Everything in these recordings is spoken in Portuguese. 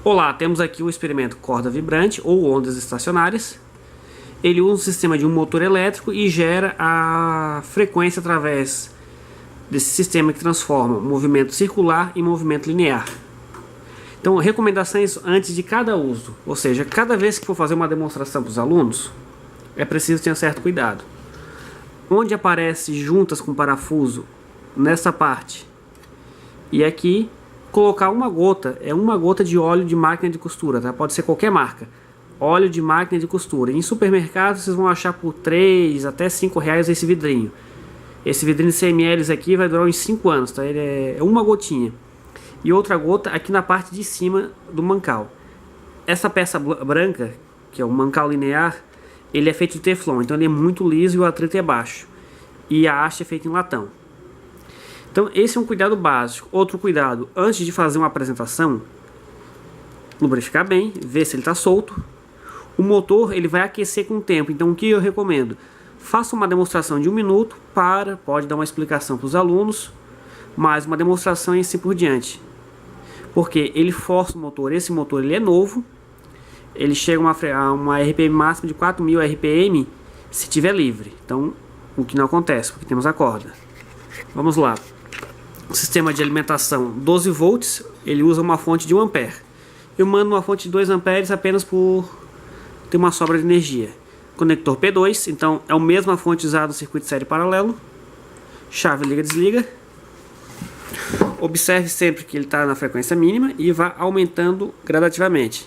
Olá, temos aqui o experimento corda vibrante ou ondas estacionárias. Ele usa um sistema de um motor elétrico e gera a frequência através desse sistema que transforma movimento circular em movimento linear. Então, recomendações antes de cada uso, ou seja, cada vez que for fazer uma demonstração para os alunos, é preciso ter um certo cuidado. Onde aparece juntas com parafuso, nessa parte e aqui, colocar uma gota de óleo de máquina de costura, tá? Pode ser qualquer marca, óleo de máquina de costura. Em supermercado vocês vão achar por 3 até 5 reais esse vidrinho. Esse vidrinho de 100 ml aqui vai durar uns 5 anos, tá? Ele é uma gotinha. E outra gota aqui na parte de cima do mancal. Essa peça branca, que é o mancal linear, ele é feito de teflon, então ele é muito liso e o atrito é baixo. E a haste é feita em latão. Então esse é um cuidado básico. Outro cuidado, antes de fazer uma apresentação, lubrificar bem, ver se ele está solto. O motor ele vai aquecer com o tempo, então o que eu recomendo? Faça uma demonstração de 1 minuto, pode dar uma explicação para os alunos, mas uma demonstração e assim por diante. Porque ele força o motor, esse motor ele é novo, ele chega a uma RPM máxima de 4.000 RPM se tiver livre, então o que não acontece, porque temos a corda. Vamos lá. O sistema de alimentação 12 volts, ele usa uma fonte de 1 ampere. Eu mando uma fonte de 2 amperes apenas por ter uma sobra de energia. Conector P2, então é a mesma fonte usada no circuito série paralelo. Chave liga-desliga. Observe sempre que ele está na frequência mínima e vá aumentando gradativamente.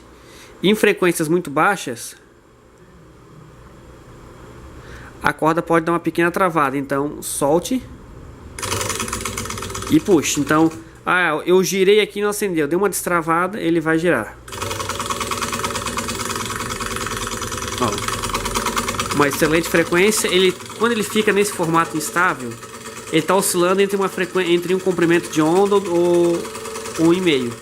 Em frequências muito baixas, a corda pode dar uma pequena travada, então solte e puxe. Então, eu girei aqui e não acendeu, deu uma destravada, ele vai girar. Ó, uma excelente frequência. Quando ele fica nesse formato instável, ele está oscilando entre um comprimento de onda ou 1,5.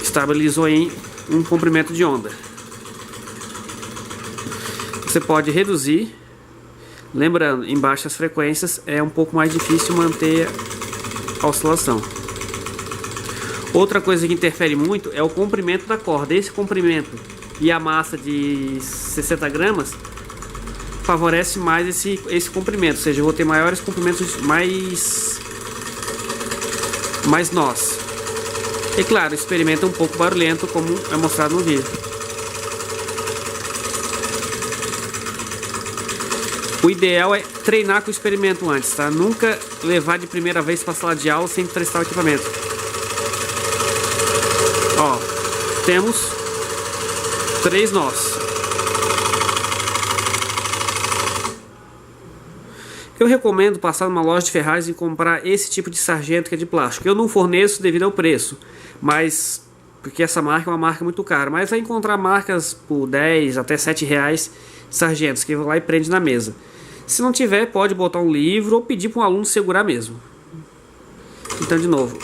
Estabilizou em um comprimento de onda. Você pode reduzir. Lembrando, em baixas frequências é um pouco mais difícil manter a oscilação. Outra coisa que interfere muito é o comprimento da corda. Esse comprimento e a massa de 60 gramas favorece mais esse comprimento, ou seja, eu vou ter maiores comprimentos, mais nós. E claro, o experimento é um pouco barulhento, como é mostrado no vídeo. O ideal é treinar com o experimento antes, tá? Nunca levar de primeira vez para a sala de aula sem testar o equipamento. Ó, temos 3 nós. Eu recomendo passar numa loja de ferragens e comprar esse tipo de sargento que é de plástico. Eu não forneço devido ao preço, mas porque essa marca é uma marca muito cara. Mas vai encontrar marcas por 10 até 7 reais de sargentos que vai lá e prende na mesa. Se não tiver, pode botar um livro ou pedir para um aluno segurar mesmo. Então, de novo,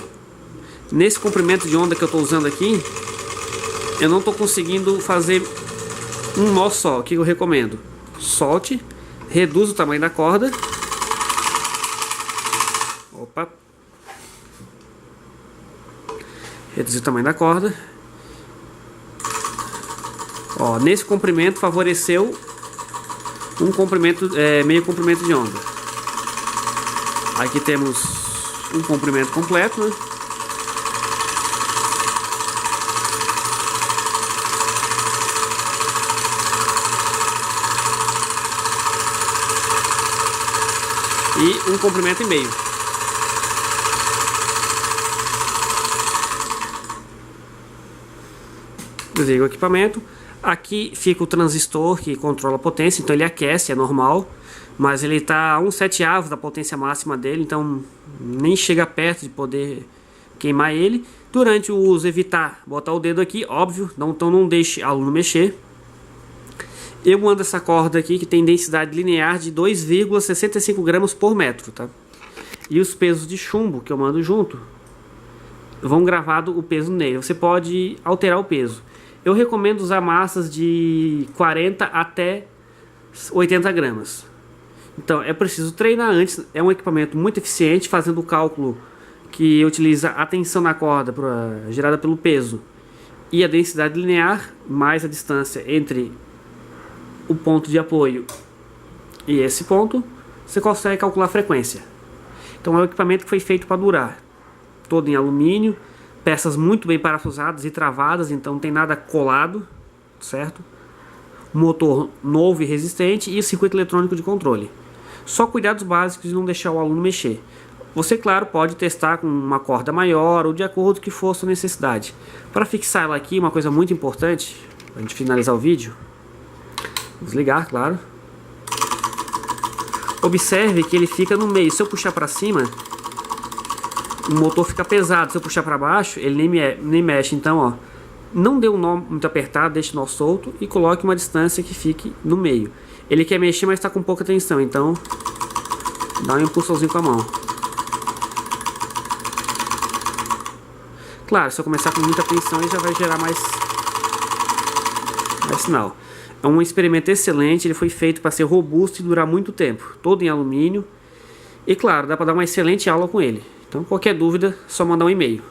nesse comprimento de onda que eu estou usando aqui, eu não estou conseguindo fazer um nó só. O que eu recomendo? Solte, reduz o tamanho da corda. Opa! Reduzir o tamanho da corda. Ó, nesse comprimento favoreceu um comprimento, meio comprimento de onda. Aqui temos um comprimento completo, né? E um comprimento e meio. Desliga o equipamento. Aqui fica o transistor que controla a potência, então ele aquece, é normal, mas ele está a 1/7 da potência máxima dele, então nem chega perto de poder queimar ele. Durante o uso, evitar botar o dedo aqui, óbvio, então não deixe o aluno mexer. Eu mando essa corda aqui que tem densidade linear de 2,65 gramas por metro, tá? E os pesos de chumbo que eu mando junto vão gravado o peso nele. Você pode alterar o peso. Eu recomendo usar massas de 40 até 80 gramas. Então é preciso treinar antes. É um equipamento muito eficiente, fazendo o cálculo que utiliza a tensão na corda gerada pelo peso e a densidade linear, mais a distância entre o ponto de apoio e esse ponto, você consegue calcular a frequência. Então é um equipamento que foi feito para durar, todo em alumínio, peças muito bem parafusadas e travadas, então não tem nada colado, certo? Motor novo e resistente e circuito eletrônico de controle. Só cuidados básicos de não deixar o aluno mexer. Você, claro, pode testar com uma corda maior ou de acordo com o que for a sua necessidade. Para fixar ela aqui, uma coisa muito importante, para a gente finalizar o vídeo, vou desligar, claro. Observe que ele fica no meio. Se eu puxar para cima, o motor fica pesado. Se eu puxar para baixo, ele nem mexe. Então, ó, não dê um nó muito apertado, deixe o nó solto e coloque uma distância que fique no meio. Ele quer mexer, mas está com pouca tensão, então dá um impulsãozinho com a mão. Claro, se eu começar com muita tensão, ele já vai gerar mais sinal. É um experimento excelente, ele foi feito para ser robusto e durar muito tempo, todo em alumínio. E claro, dá para dar uma excelente aula com ele. Então qualquer dúvida, é só mandar um e-mail.